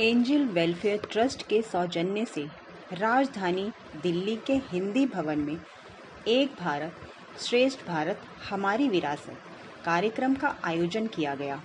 Angel welfare trust के सौजन्य से राजधानी दिल्ली के हिंदी भवन में एक भारत श्रेष्ठ भारत हमारी विरासत कार्यक्रम का आयोजन किया गया।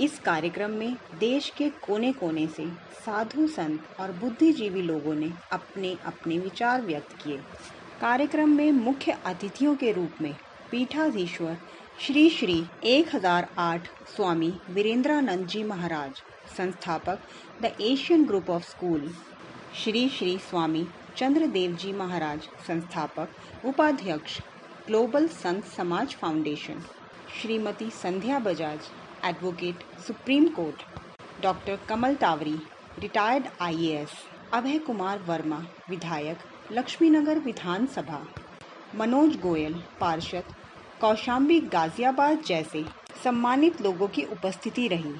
इस कार्यक्रम में देश के कोने कोने से साधु संत और बुद्धिजीवी लोगों ने अपने अपने विचार व्यक्त किए। कार्यक्रम में मुख्य अतिथियों के रूप में पीठाधीश्वर श्री श्री 1008 स्वामी वीरेंद्रानंद जी महाराज, संस्थापक the Asian group of school, Shri Shri Swami Chandradev ji Maharaj, संस्थापक उपाध्यक्ष global Sant Samaj foundation, Shrimati Sandhya Bajaj, advocate supreme court, doctor Kamal Tawari, retired IAS, Abhay Kumar Verma, विधायक लक्ष्मीनगर विधानसभा, मनोज गोयल, पार्षद कौशाम्बी गाजियाबाद जैसे सम्मानित लोगों की उपस्थिति रही।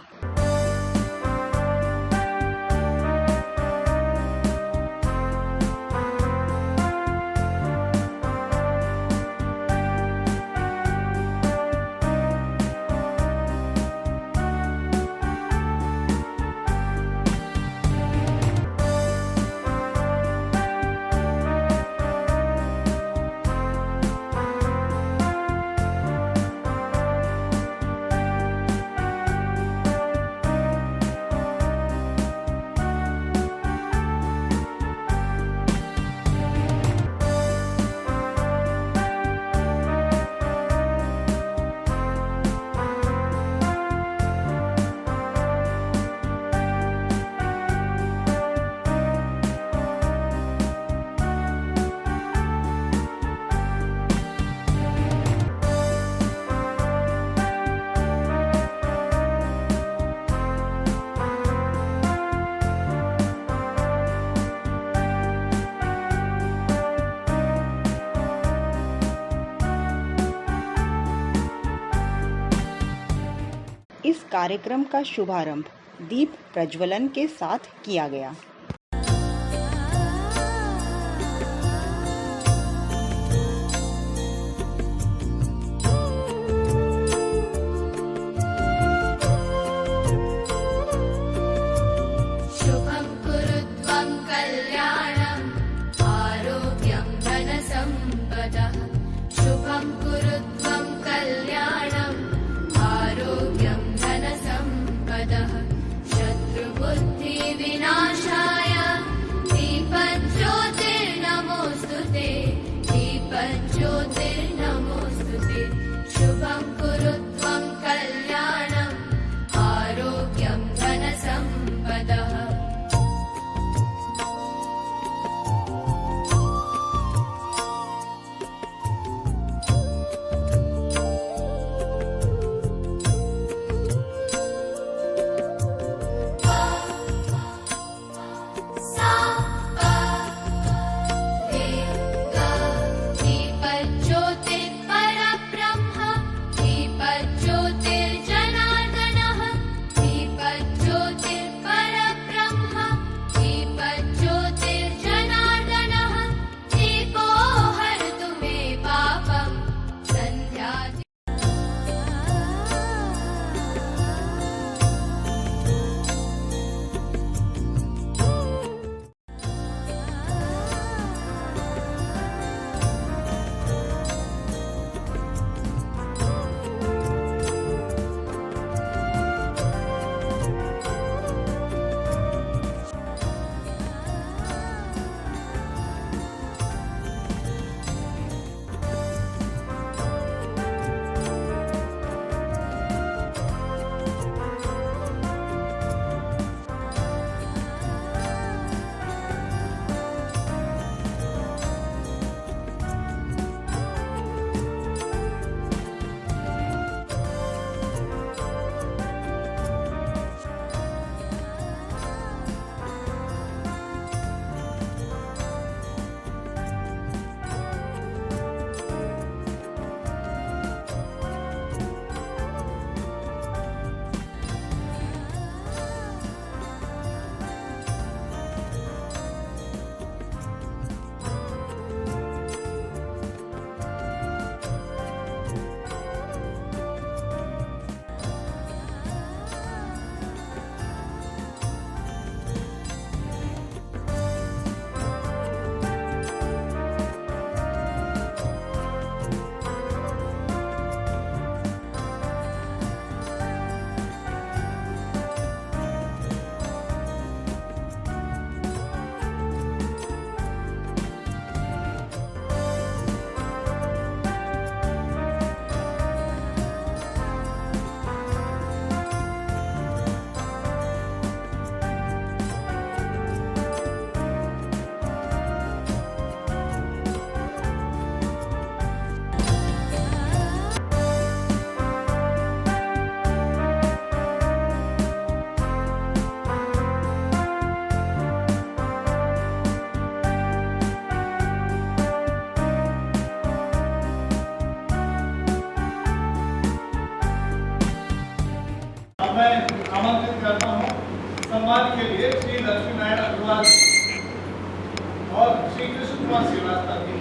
इस कार्यक्रम का शुभारंभ दीप प्रज्वलन के साथ किया गया। शुभं कुरुत्वं कल्याणं आरोग्यं धनसम्पदः। शुभं कुरुत्वं कल्याणं आरोग्यं धनसम्पदः। शत्रुबुद्धिविनाशाय सम्मान के लिए श्री लक्ष्मी नारायण अग्रवाल और श्री कृष्ण कुमार श्रीवास्तव जी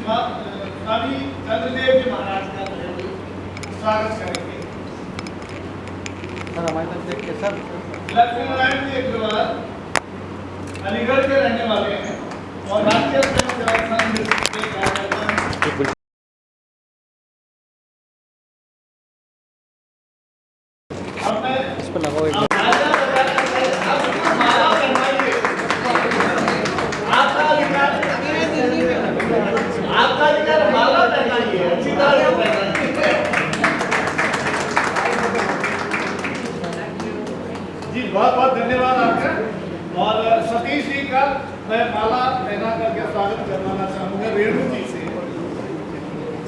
स्वामी चंद्रदेव जी महाराज का स्वागत करेंगे। सर हमारे तरफ देखिए सर। लक्ष्मी नारायण जी अग्रवाल अलीगढ़ के रहने वाले हैं और राष्ट्रीय स्वयं सेवक संघ के कार्यकर्ता हैं। अब मैं इस पर लगाओ एक आपका अधिकार माला पहनाइए, अच्छी तरह से पहनाइए। जी बहुत बहुत धन्यवाद आपका। और सतीश जी का मैं माला पहना करके स्वागत करवाना चाहूँगा रेणु जी से।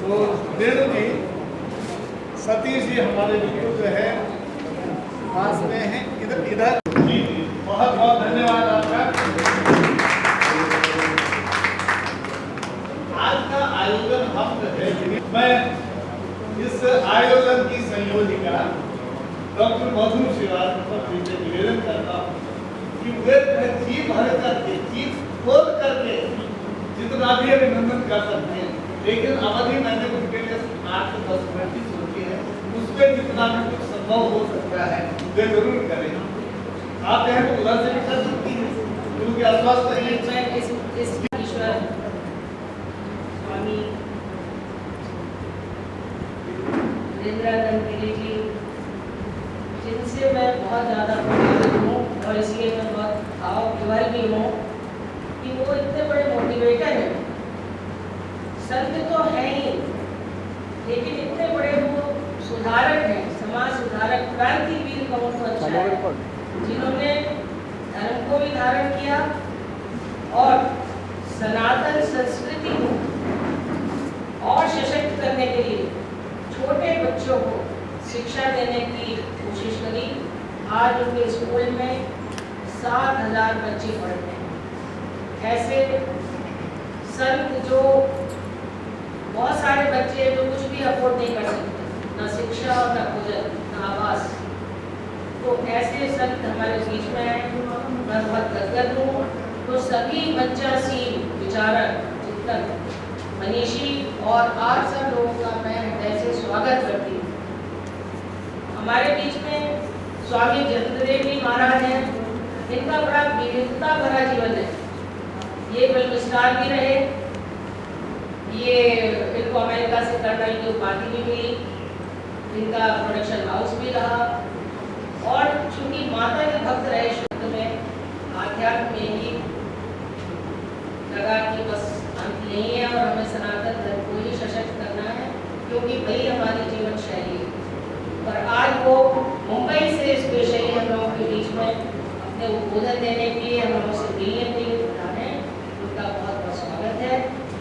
तो रेणु जी, सतीश जी हमारे बिल्कुल जो है पास में हैं, इधर इधर। जी बहुत बहुत धन्यवाद आपका। आज का आयोजन हम है, मैं इस आयोजन की संयोजिका डॉक्टर मधु श्रीवास्तव जी से निवेदन करता हूँ कि वे जी भर करके, जी खोल करके जितना भी अभिनंदन कर सकते हैं, लेकिन अवधि मैंने उनके लिए 8 से 10 मिनट की सोची है, उसमें जितना भी कुछ संभव हो सकता है वे जरूर करें। आप चाहें तो उधर से भी कर सकती हैं, क्योंकि अस्वस्थ है। स्वामी वीरेंद्रानंद गिरी जी, जिनसे मैं बहुत ज़्यादा प्रभावित हूँ और इसलिए मैं बहुत भावविह्वल भी हूँ कि वो इतने बड़े मोटिवेटर हैं। संत तो हैं ही, लेकिन इतने बड़े वो सुधारक हैं, समाज सुधारक, क्रांतिवीर कहूँ तो अच्छा है, जिन्होंने धर्म को भी धारण किया और सनातन संस्कृति को और सशक्त करने के लिए छोटे बच्चों को शिक्षा देने की कोशिश करी। आज उनके स्कूल में 7,000 बच्चे पढ़ते हैं। ऐसे संत जो बहुत सारे बच्चे जो कुछ भी अफोर्ड नहीं कर सकते, ना शिक्षा और ना भोजन ना आवास, तो ऐसे संत हमारे बीच में हैं। मैं बहुत गदगद हूँ। तो सभी बच्चासीन विचारक, चिंतक, मनीषी और आप सब लोगों का मैं हृदय से स्वागत करती हूँ। हमारे बीच में स्वामी चंद्रदेव जी महाराज हैं, इनका बड़ा विविधता भरा जीवन है। ये फिल्म स्टार भी रहे, ये इनको अमेरिका से कर्नल की उपाधि भी मिली, इनका प्रोडक्शन हाउस भी रहा, और चूंकि माता के भक्त रहे, शुद्ध में आध्यात्म में ही लगा कि बस अंत यही है और हमें सनातन धर्म को ही सशक्त करना है, क्योंकि वही हमारी जीवन शैली है। और आज वो मुंबई से स्पेशली हम लोगों के बीच में अपने उद्बोधन देने के लिए हम लोगों से मिलने के लिए उठाए हैं। उनका बहुत बहुत स्वागत है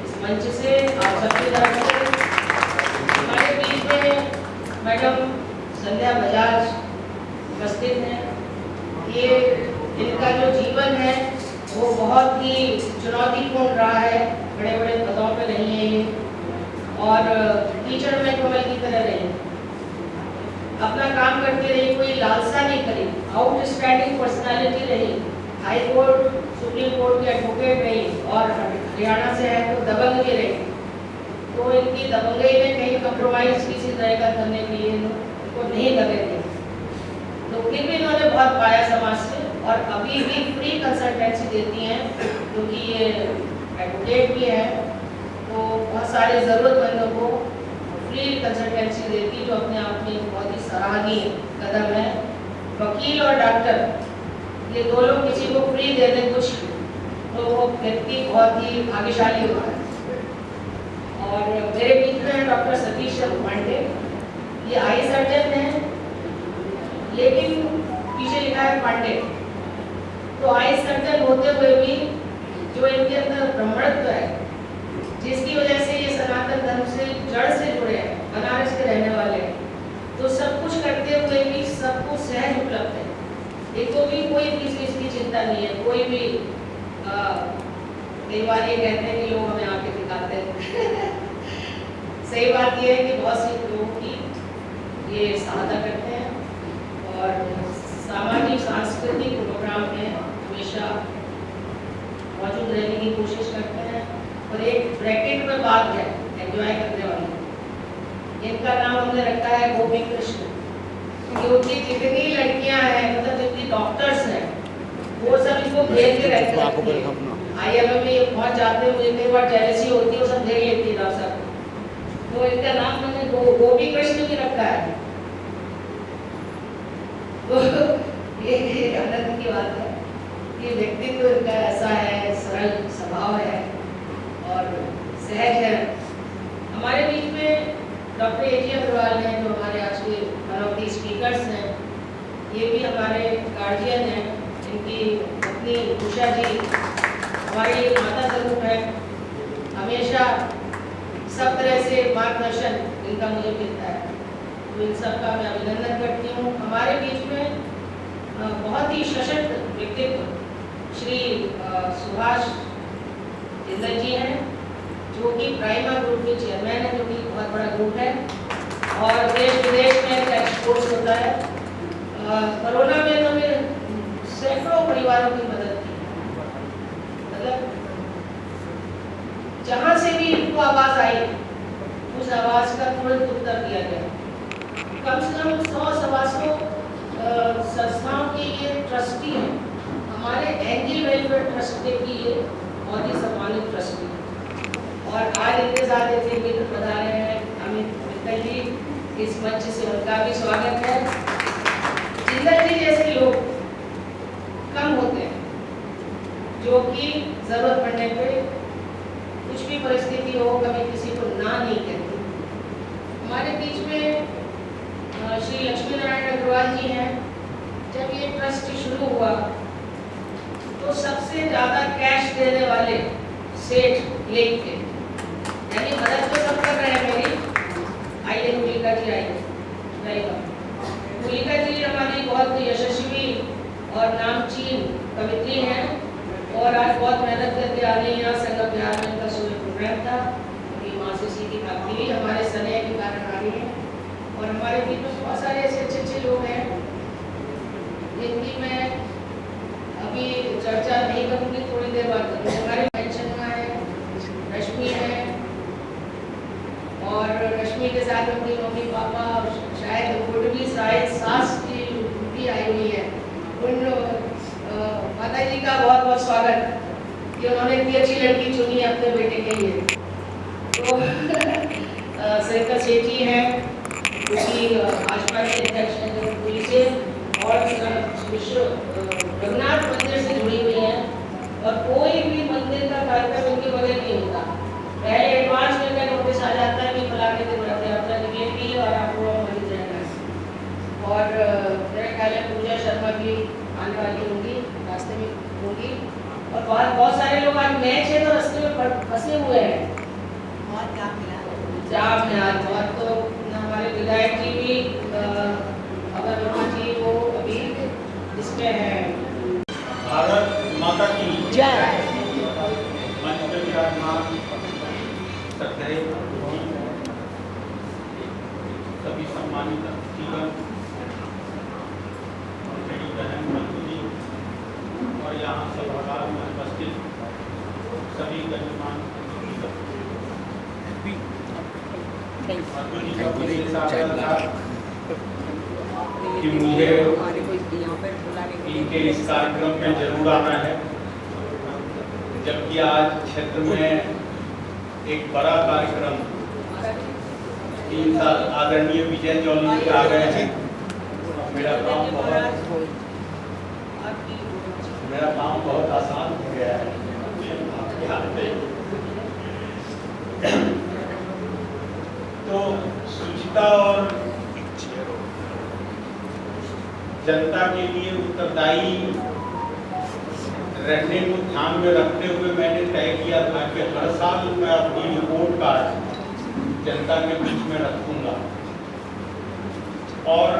इस मंच से, आप सबकी तरफ से। हमारे बीच में मैडम संध्या बजाज उपस्थित हैं। ये इनका जो जीवन है वो बहुत ही चुनौतीपूर्ण रहा है, बड़े बड़े पदों पे नहीं है ये, और टीचर में कमल की तरह रही, अपना काम करते रही, कोई लालसा नहीं करी, आउटस्टैंडिंग पर्सनालिटी रही, हाई कोर्ट सुप्रीम कोर्ट की एडवोकेट रही, और हरियाणा से है तो दबंग भी रही। तो इनकी दबंगई में कहीं कंप्रोमाइज किसी तरह का करने के लिए इनको नहीं लगे थे, तो फिर भी इन्होंने बहुत पाया समाज से, और अभी भी फ्री कंसल्टेंसी देती हैं, क्योंकि ये एडवोकेट भी है, तो बहुत सारे ज़रूरतमंदों को फ्री कंसल्टेंसी देती, जो अपने आप में एक बहुत ही सराहनीय कदम है। वकील और डॉक्टर ये दो लोग किसी को फ्री दे दें कुछ, तो वो व्यक्ति बहुत ही भाग्यशाली होता है। और मेरे बीच में डॉक्टर सतीश पांडे, ये आई सर्जन हैं, लेकिन पीछे लिखा है पांडे, तो आई सर्जन होते हुए भी जो इनके अंदर ब्राह्मणत्व है, जिसकी वजह से ये सनातन धर्म से जड़ से जुड़े हैं, बनारस के रहने वाले हैं, तो सब कुछ करते हुए भी सबको सहज उपलब्ध है। इनको भी कोई भी चीज़ की चिंता नहीं है, कोई भी कई बार ये कहते हैं कि लोग हमें आके दिखाते हैं सही बात ये है कि बहुत से लोगों की ये सहायता करते हैं, और सामाजिक सांस्कृतिक प्रोग्राम में हमेशा मौजूद रहने की कोशिश करते हैं और एक ब्रैकेट में बात है एंजॉय करने वाली। इनका नाम हमने रखा है गोपी कृष्ण, क्योंकि जितनी लड़कियां हैं, मतलब जितनी डॉक्टर्स हैं, वो सब इसको घेर के रहते हैं। IMM में पहुंच जाते हैं, मुझे कई बार जेलसी होती है, वो सब घेर लेती है डॉक्टर साहब। तो इनका नाम मैंने गोपी कृष्ण भी रखा है। तो ये आनंद की बात है कि व्यक्तित्व इनका ऐसा है, सरल स्वभाव है और सहज है। हमारे बीच में डॉक्टर AG अग्रवाल हैं, जो हमारे आज के वन ऑफ दी स्पीकर्स हैं। ये भी हमारे गार्जियन हैं। इनकी पत्नी उषा जी हमारी माता स्वरूप है। हमेशा सब तरह से मार्गदर्शन इनका मुझे मिलता है, तो इन सब का मैं अभिनंदन करती हूँ। हमारे बीच में बहुत ही सशक्त व्यक्तित्व श्री सुभाष जिंदल जी हैं, जो कि प्राइमा ग्रुप के चेयरमैन है, जो कि बहुत बड़ा ग्रुप है और देश विदेश में एक्सपोर्ट्स होता है। कोरोना में तो मैं सैकड़ों परिवारों की मदद की, मतलब जहाँ से भी इनको आवाज आई, उस आवाज का तुरंत उत्तर दिया गया। कम से कम 100-125 संस्थाओं के ये ट्रस्टी हैं। हमारे एंजल वेलफेयर ट्रस्ट के भी ये बहुत ही सम्मानित ट्रस्टी हैं। और आज इनके साथ ऐसे मित्र पधारे हैं अमित मित्तल जी, इस मंच से उनका भी स्वागत है। जिंदल जी जैसे लोग कम होते हैं, जो कि जरूरत पड़ने पे कुछ भी परिस्थिति हो, कभी किसी को ना नहीं कहते। हमारे बीच में श्री लक्ष्मी नारायण अग्रवाल जी हैं। जब ये ट्रस्ट शुरू हुआ तो सबसे ज्यादा कैश देने वाले सेठ यही थे, यानी मदद तो सब कर रहे हैं मेरी। आइए मुलिका जी, आइए। मुलिका जी हमारी बहुत यशस्वी और नामचीन कवित्री हैं और आज बहुत मेहनत करके आ गई। यहाँ संगम बिहार में इनका सुबह प्रोग्राम था, उनकी माँ से सीधी भागती हुई हमारे स्नेह के कारण आ रही है। और हमारे बीच में बहुत सारे ऐसे अच्छे लोग हैं जिनकी मैं अभी चर्चा नहीं करूँगी, थोड़ी देर बाद करूँगी। हमारे पेंशन में है रश्मि है, और रश्मि के साथ उनके मम्मी पापा, शायद भी शायद सास की आई हुई है। उन माता जी का बहुत बहुत स्वागत कि उन्होंने इतनी अच्छी लड़की चुनी है अपने बेटे के लिए। तो शंकर सेठ जी हैं, उनकी भाजपा के अध्यक्ष हैं, जो पुलिस से और रघुनाथ मंदिर से जुड़ी हुई हैं। और कोई भी मंदिर का कार्यक्रम उनके बगैर नहीं होता। पहले एडवांस में क्या नोटिस आ जाता है कि फलाने दिन रथ यात्रा निकलेगी और आपको मरीज रहना है। और मेरा ख्याल है पूजा शर्मा भी आने वाली होंगी, रास्ते में होंगी। और बहुत सारे लोग आज मैच है तो रास्ते में फंसे हुए हैं, बहुत जाम है आज बहुत। तो हमारे विधायक जी भी अगर वर्मा जी वो अभी इसमें है। भारत माता की जय। मंच पर विराजमान सभी सम्मानित अतिथिगण, मेरी बहन मंजू जी और यहाँ सभागार में उपस्थित सभी गणमान्य कि मुझे इनके इस कार्यक्रम में जरूर आना है, जबकि आज क्षेत्र में एक बड़ा कार्यक्रम 3 साल आदरणीय विजय चौली जी आ गए हैं। मेरा काम बहुत आसान हो गया है। तो शुचिता और जनता के लिए उत्तरदायी रहने को ध्यान में रखते हुए मैंने तय किया था कि हर साल मैं अपनी रिपोर्ट कार्ड जनता के बीच में रखूंगा। और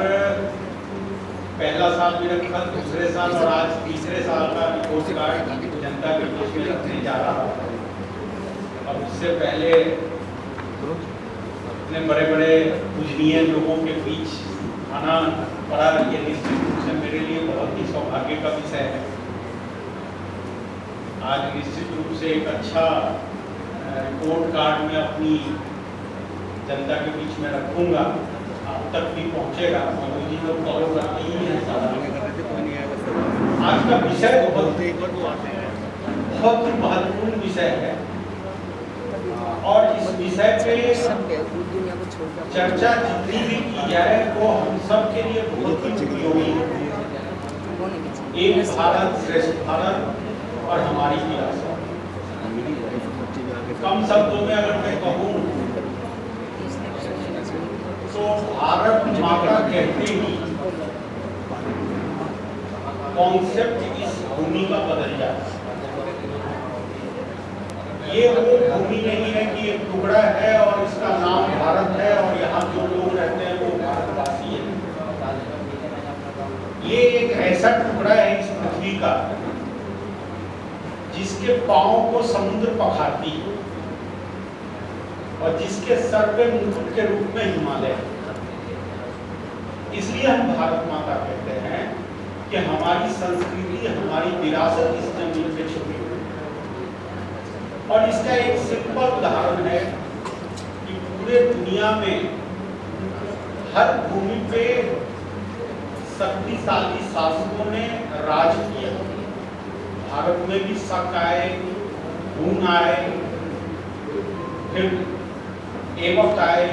पहला साल भी रखा, दूसरे साल और आज तीसरे साल का रिपोर्ट कार्ड जनता के बीच में रखने जा रहा हूँ। अब इससे पहले इतने बड़े बड़े पूजनीय लोगों के बीच आना पड़ा, ये निश्चित रूप से मेरे लिए बहुत ही सौभाग्य का विषय है। आज निश्चित रूप से एक अच्छा रिपोर्ट कार्ड में अपनी जनता के बीच में रखूंगा, आप तक भी पहुंचेगा। मनु जी लोग फॉलो करते ही हैं सारा। आज का विषय बहुत ही महत्वपूर्ण विषय है और इस विषय पे चर्चा जितनी भी की जाए वो हम सब के लिए बहुत ही उपयोगी है। एक भारत श्रेष्ठ भारत और हमारी विरासत। कम शब्दों में अगर मैं कहूँ तो भारत माता कहते ही कॉन्सेप्ट इस भूमि का बदल जाता है। ये वो भूमि नहीं है कि एक टुकड़ा है और इसका नाम भारत है और यहाँ जो लोग रहते हैं वो भारतवासी है। ये एक ऐसा टुकड़ा है इस पृथ्वी का जिसके पांव को समुद्र पखाती है और जिसके सर पे मुकुट के रूप में हिमालय। इसलिए हम भारत माता कहते हैं कि हमारी संस्कृति, हमारी विरासत इस जमीन पे छुपी हुई है। और इसका एक सिंपल उदाहरण है कि पूरे दुनिया में हर भूमि पे शक्तिशाली शासकों ने राज किया। भारत में भी शक आए, हुन आए, फिर ऐबक आए,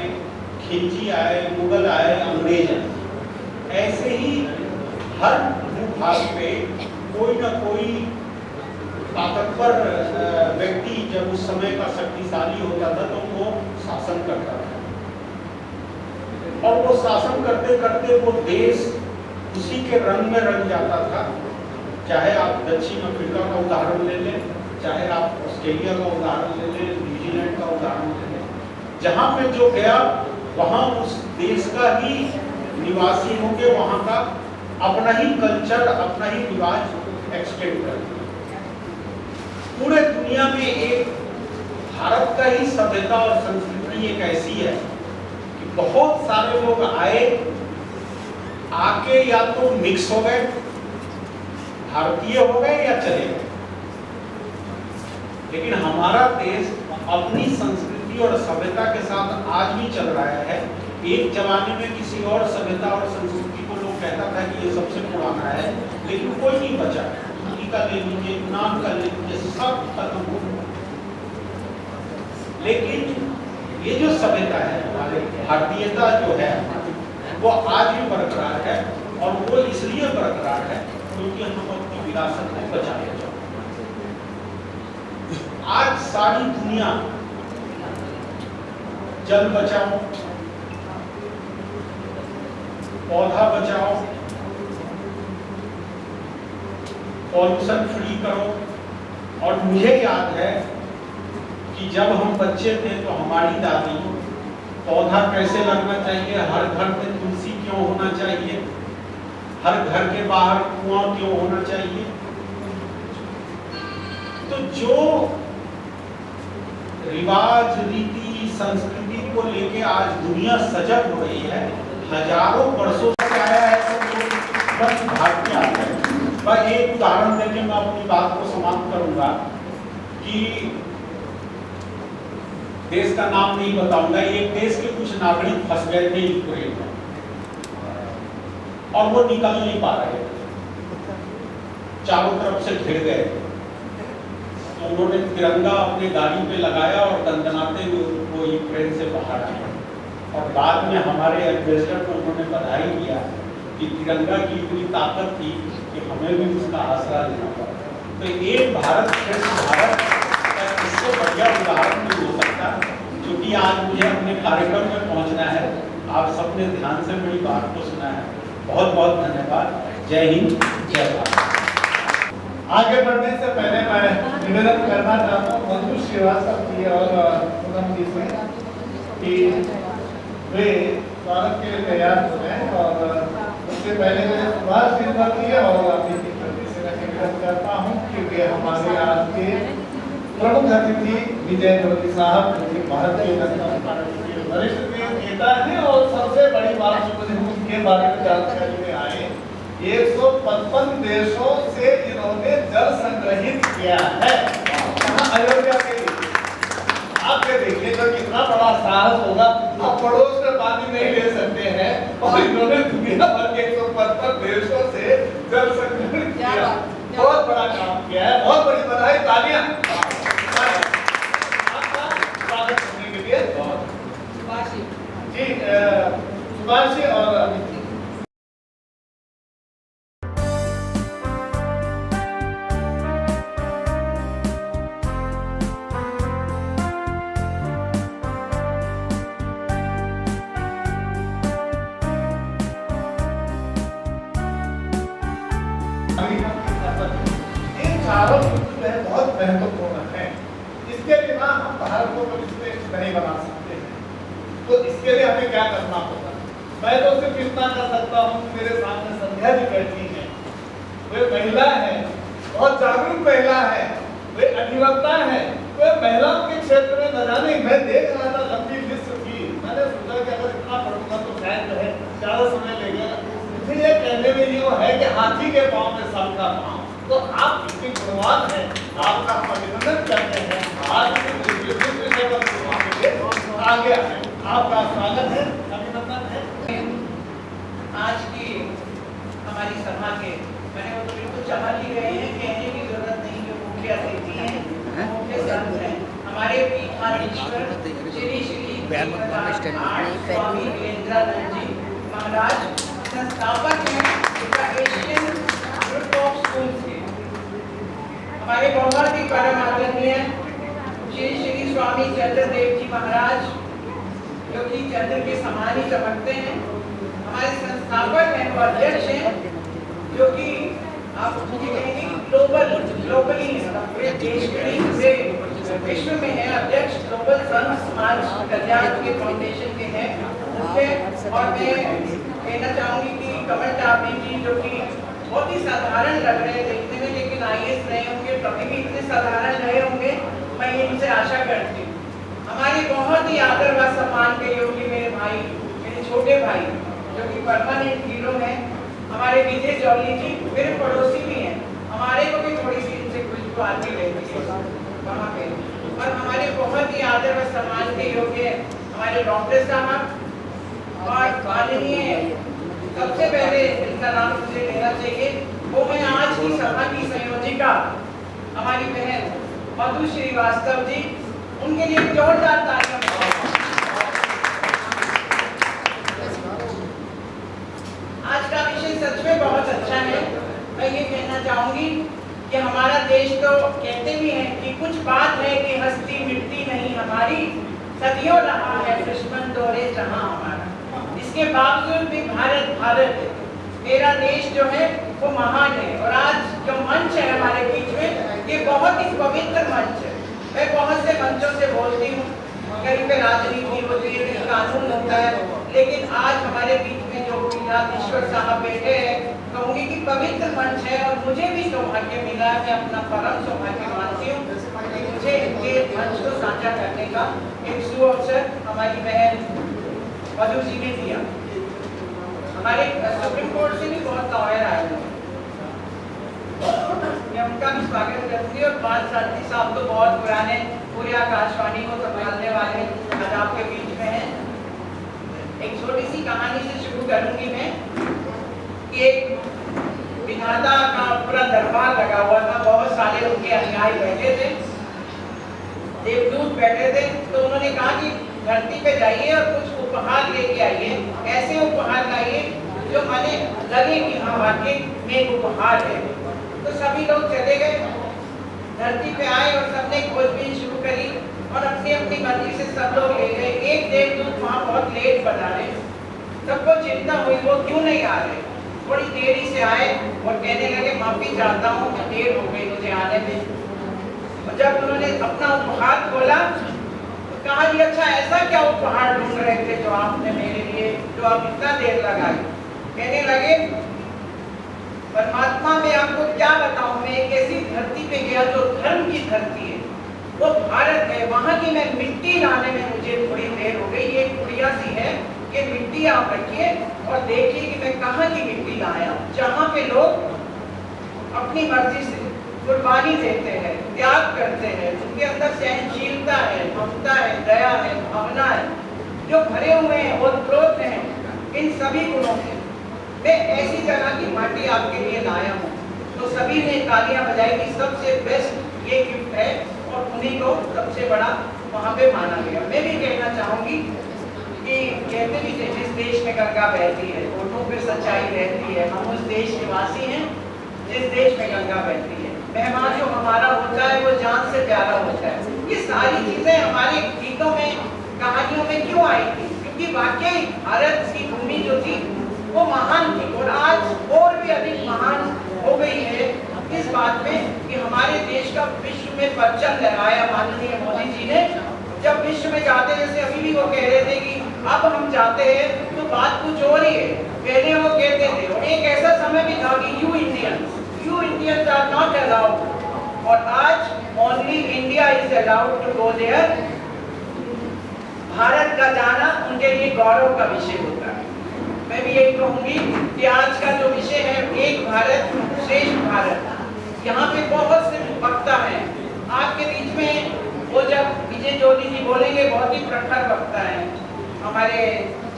खिलजी आए, मुगल आए, अंग्रेज आए। ऐसे ही हर भूभाग पे कोई ना कोई ताकतवर व्यक्ति जब उस समय का शक्तिशाली होता था तो वो शासन करता था और वो शासन करते करते वो देश उसी के रंग में रंग जाता था। चाहे आप दक्षिण अफ्रीका का उदाहरण ले लें, चाहे आप ऑस्ट्रेलिया का उदाहरण ले लें, न्यूजीलैंड का उदाहरण ले लें, जहाँ पे जो गया वहाँ उस देश का ही निवासी होके वहाँ का अपना ही कल्चर, अपना ही रिवाज एक्सटेंड कर दिया। पूरे दुनिया में एक भारत का ही सभ्यता और संस्कृति एक ऐसी है कि बहुत सारे लोग आए, आके या तो मिक्स हो गए, भारतीय हो गए या चले गए। लेकिन हमारा देश अपनी संस्कृति और सभ्यता के साथ आज भी चल रहा है। एक जमाने में किसी और सभ्यता और संस्कृति को लोग कहता था कि ये सबसे पुराना है, लेकिन कोई नहीं बचा। का ले लीजिए, नाम का ले लीजिए, सब खत्म हो गया। लेकिन ये जो सभ्यता है हमारे, भारतीयता जो है वो आज भी बरकरार है और वो इसलिए बरकरार है क्योंकि हम अपनी विरासत को बचाने चाहते हैं। आज सारी दुनिया जल बचाओ, पौधा बचाओ, पॉल्यूशन फ्री करो। और मुझे याद है कि जब हम बच्चे थे तो हमारी दादी पौधा कैसे लगना चाहिए, हर घर में तुलसी क्यों होना चाहिए, हर घर के बाहर कुआं क्यों होना चाहिए। तो जो रिवाज, रीति, संस्कृति को लेके आज दुनिया सजग हो रही है, हजारों वर्षों से आया है, सब बस भाग के आता है। मैं एक उदाहरण देके मैं अपनी बात को समाप्त करूंगा कि देश का नाम नहीं बताऊंगा। एक देश के कुछ नागरिक फंस गए थे यूक्रेन में और वो निकल नहीं पा रहे थे, चारों तरफ से घिर गए। तो उन्होंने तिरंगा अपने गाड़ी पे लगाया और दंदनाते हुए वो यूक्रेन से बाहर आए और बाद में हमारे एडमिनिस्ट्रेटर को उन्होंने बधाई दिया कि तिरंगा की इतनी ताकत थी कि हमें भी उसका आसरा लेना पड़ा। तो एक भारत श्रेष्ठ भारत का इससे बढ़िया उदाहरण नहीं हो सकता। क्योंकि आज मुझे अपने कार्यक्रम में पहुंचना है, आप सबने ध्यान से मेरी बात को सुना है। बहुत बहुत धन्यवाद। जय हिंद, जय भारत। आगे बढ़ने से पहले मैं निवेदन करना चाहता हूँ मधु श्रीवास्तव जी और पूनम जी से कि वे स्वागत के लिए तैयार हो गए। और उससे पहले मैंने सुभाष सिंह की और अपनी प्रति से मैं निवेदन करता हूँ कि वे हमारे आज के प्रमुख अतिथि विजय जोशी साहब, भारतीय जनता पार्टी के वरिष्ठ नेता हैं। और सबसे बड़ी बात जो मुझे के बारे में जानकारी में आए, 155 देशों से इन्होंने जल संग्रहित किया है। कहाँ? अयोध्या के लिए। आप ये देखिए तो कितना बड़ा साहस होगा। आप पड़ोस में पानी नहीं ले सकते हैं और इन्होंने दुनिया भर के 155 देशों से जल संग्रहित किया। बहुत बड़ा काम किया है। बहुत बड़ी बधाई, तालियां आपका स्वागत करने के लिए। जी सुभाष जी और चारों बिंदु जो है बहुत महत्वपूर्ण है। इसके बिना हम भारत को श्रेष्ठ नहीं बना सकते हैं। तो इसके लिए हमें क्या करना होगा? मैं तो सिर्फ इतना कर सकता हूँ कि मेरे सामने संध्या जी बैठी है, वे महिला है, बहुत जागरूक महिला है, वे अधिवक्ता है, वे महिलाओं के क्षेत्र में न जाने, मैं देख रहा था लंबी लिस्ट थी, मैंने सोचा कि अगर इतना पढ़ूंगा तो शायद जो है ज्यादा समय लगेगा। मुझे ये कहने में ये है कि हाथी के पाँव में सबका पाँव, तो आप इतनी गुणवान हैं, आपका हम अभिनंदन करते हैं। आज आगे आए, आपका स्वागत है, अभिनंदन है। आज की हमारी सभा के मैंने वो तो बिल्कुल चला ही रहे हैं, कहने की जरूरत नहीं, जो मुख्य अतिथि हैं, मुख्य संत हैं हमारे पीठाधीश्वर श्री श्री स्वामी वीरेंद्रानंद जी महाराज, संस्थापक हैं एशियन ग्रुप ऑफ स्कूल के। हमारे बहुत ही परम आदरणीय श्री श्री स्वामी चंद्रदेव जी महाराज, जो कि चंद्र के समान ही चमकते हैं, हमारे संस्थापक हैं और अध्यक्ष हैं, जो कि आप मुझे कहेंगे ग्लोबली पूरे देश के पूरे विश्व में है अध्यक्ष, ग्लोबल संत समाज कल्याण के फाउंडेशन के हैं उनके। और मैं कहना चाहूंगी कि कमल टापी जी, जो कि बहुत ही साधारण लग रहे हैं देखने में, लेकिन IAS रहे होंगे, कभी भी इतने साधारण रहे होंगे, मैं इनसे आशा करती हूँ। हमारे बहुत ही आदर व सम्मान के योग्य मेरे भाई, मेरे छोटे भाई, जो कि परमानेंट हीरो हैं, हमारे विजय जौली जी, मेरे पड़ोसी भी हैं, हमारे को भी थोड़ी सी इनसे खुशबू आती रहती है वहाँ पे। और हमारे बहुत ही आदर व सम्मान के योग्य हमारे डॉक्टर साहब, और माननीय सबसे पहले इनका नाम मुझे लेना चाहिए, वो है आज की सभा की संयोजिका हमारी बहन मधु श्रीवास्तव जी, उनके लिए जोरदार तालियां। आज का विषय सच में बहुत अच्छा है। मैं ये कहना चाहूंगी कि हमारा देश तो कहते भी हैं कि कुछ बात है कि हस्ती मिटती नहीं हमारी, सदियों रहा है दुश्मन दौरे जहां हमारा, इसके बावजूद भी भारत भारत है, मेरा देश जो है वो महान है। और आज जो मंच है हमारे बीच में, ये बहुत ही पवित्र मंच है। मैं बहुत से मंचों से बोलती हूँ, कहीं पे राजनीति होती है, कहीं कानून होता है, लेकिन आज हमारे बीच में जो पीठाधीश्वर साहब बैठे हैं, कहूँगी कि पवित्र मंच है। और मुझे भी सौभाग्य मिला है, मैं अपना परम सौभाग्य मानती हूँ कि मुझे इनके मंच को साझा करने का एक सुअवसर हमारी बहन मधु जी ने दिया। हमारे सुप्रीम कोर्ट से भी बहुत लॉयर आए हैं, मैं उनका भी स्वागत करती हूँ। और पांच साथी साहब तो बहुत पुराने, पूरे आकाशवाणी को संभालने वाले आज आपके बीच में हैं। एक छोटी सी कहानी से शुरू करूंगी मैं कि एक विधाता का पूरा दरबार लगा हुआ था, बहुत सारे उनके अनुयायी बैठे थे, देवदूत बैठे थे। तो उन्होंने कहा कि धरती पे जाइए और कुछ उपहार लेके आइए, ऐसे उपहार लाइए जो माने लगे कि हाँ वाकई में उपहार है। तो सभी लोग चले गए, धरती पे आए और सबने खोजबीन शुरू करी और अपनी अपनी मर्जी से सब लोग ले गए। एक देवदूत वहाँ बहुत लेट पधारे, सबको चिंता हुई वो क्यों नहीं आ रहे। थोड़ी देरी से आए और कहने लगे माफी चाहता हूँ, देर हो गई मुझे आने में। और जब उन्होंने अपना उपहार खोला तो कहा जी अच्छा ऐसा क्या उपहार ढूंढ रहे थे जो आपने मेरे लिए, जो आप इतना देर लगाए। कहने लगे परमात्मा मैं आपको क्या बताऊं, मैं एक ऐसी धरती पे गया जो धर्म की धरती है, वो भारत है, वहां की मैं मिट्टी लाने में मुझे थोड़ी देर हो गई। ये गुड़िया सी है ये मिट्टी आप रखिए और देखिए कि मैं कहाँ की मिट्टी लाया हूँ, जहाँ पे लोग अपनी मर्जी से कुर्बानी देते हैं, त्याग करते हैं, उनके अंदर सहनशीलता है, ममता है, दया है, भावना है, जो भरे हुए हैं, ओतप्रोत हैं, इन सभी गुणों से मैं ऐसी जगह की माटी आपके लिए लाया हूँ। तो सभी ने तालियां बजाई कि सबसे बेस्ट ये गिफ्ट है और उन्हीं को सबसे बड़ा वहाँ पे माना गया। मैं भी कहना चाहूँगी कि कहते भी थे जिस देश में गंगा बहती है होठों पे सच्चाई रहती है, हम उस देश निवासी हैं जिस देश में गंगा बहती है। मेहमान जो हमारा होता है वो जान से प्यारा होता है। ये सारी चीजें हमारे गीतों में, कहानियों में क्यों आई थी? क्योंकि वाकई भारत की भूमि जो थी वो महान थी और आज और भी अधिक महान हो गई है इस बात में कि हमारे देश का विश्व में परचम लहराया माननीय मोदी जी ने। जब विश्व में जाते, जैसे अभी भी वो कह रहे थे कि अब हम जाते हैं तो बात कुछ और ही है, पहले वो कहते थे। और एक ऐसा समय भी था कि you Indians are not allowed, और आज only India is allowed to go there. Bharat का जाना उनके लिए गौरव का विषय होता है। मैं भी यही कहूंगी कि आज का जो विषय है एक भारत श्रेष्ठ भारत, यहाँ पे बहुत से वक्ता हैं आपके बीच में। वो जब विजय जोली जी बोलेंगे, बहुत ही प्रखर वक्ता हैं, हमारे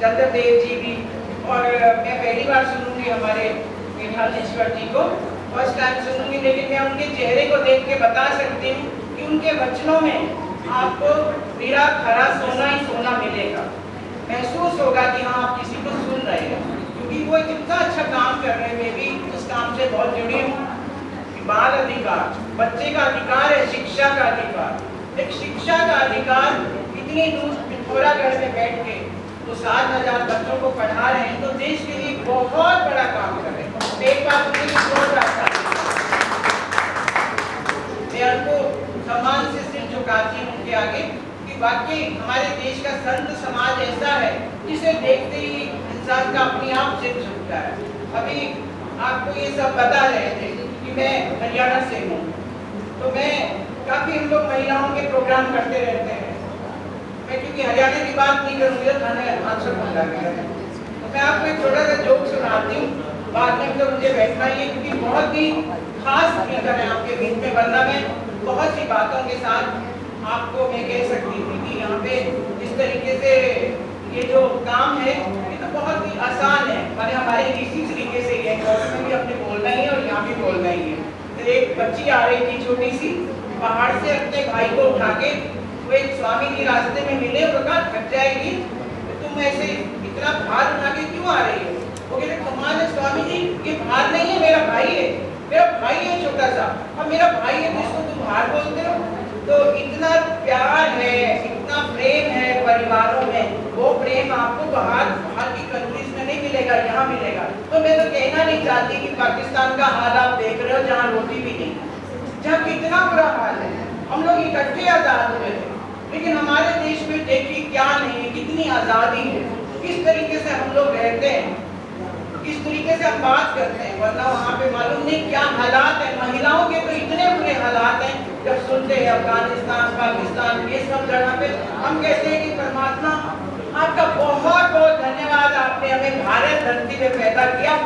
चंद्रदेव जी भी, और मैं पहली बार सुनूंगी हमारे मेघालेश्वर जी को, फर्स्ट टाइम सुनूंगी, लेकिन मैं उनके चेहरे को देख के बता सकती हूँ कि उनके वचनों में आपको मेरा खरा सोना ही सोना मिलेगा। महसूस होगा कि हाँ आप किसी को सुन रहे हैं, क्योंकि वो इतना अच्छा काम कर रहे हैं। मैं भी उस काम से बहुत जुड़ी हूँ। बाल अधिकार, बच्चे का अधिकार है, शिक्षा का अधिकार। एक शिक्षा का अधिकार इतनी दूर पिथौरागढ़ में बैठ के तो 7,000 बच्चों को पढ़ा रहे हैं, तो देश के लिए बहुत बड़ा काम कर रहे हैं। एक बात मैं उनको सम्मान से सिर झुकाती हूँ उनके आगे कि वाकई हमारे देश का संत समाज ऐसा है जिसे देखते ही इंसान का अपने आप सिर झुकता है। अभी आपको ये सब बता रहे थे कि मैं हरियाणा से हूँ, तो मैं काफी हम लोग महिलाओं के प्रोग्राम करते रहते हैं। मैं क्योंकि हरियाणा की बात नहीं करूँगी तो खाना आंसर बन जाएगा, तो मैं आपको एक छोटा सा जोक सुनाती हूँ। बाद में तो मुझे बैठना ही है, क्योंकि बहुत ही खास स्पीकर है आपके बीच में, वरना मैं बहुत सी बातों के साथ आपको मैं कह सकती थी कि यहाँ पे इस तरीके से ये जो काम है ये तो बहुत ही आसान है, माने हमारे इसी तरीके से ये में भी अपने बोलना ही है और यहाँ भी बोलना ही है। तो एक बच्ची आ रही थी छोटी सी, पहाड़ से अपने भाई को उठा के, वो एक स्वामी जी रास्ते में मिले, वो कहा थक जाएगी तो तुम ऐसे इतना भार उठा के क्यों आ रही हो? वो कहते कमाल है स्वामी जी, ये भार नहीं है, मेरा भाई है, मेरा भाई है छोटा सा, अब मेरा भाई है तो इसको तुम भार बोलते हो। तो इतना प्यार है, इतना प्रेम है परिवारों में, वो प्रेम आपको बाहर की कंट्रीज में नहीं मिलेगा, यहाँ मिलेगा। तो मैं तो कहना नहीं चाहती कि पाकिस्तान का हाल आप देख रहे हो जहाँ रोटी भी नहीं, जहाँ कितना बुरा हाल है। हम लोग इकट्ठे आजाद हुए थे, लेकिन हमारे देश में देखिए क्या नहीं है, कितनी आजादी है, किस तरीके से हम लोग रहते हैं, किस तरीके से हम बात करते हैं, वरना वहाँ पे मालूम नहीं क्या हालात है। महिलाओं के तो इतने बुरे हालात हैं, जब सुनते हैं अफगानिस्तान, पाकिस्तान, ये सब जगह पे हम कहते हैं कि परमात्मा आपका बहुत बहुत धन्यवाद, आपने हमें भारत धरती पे पैदा किया।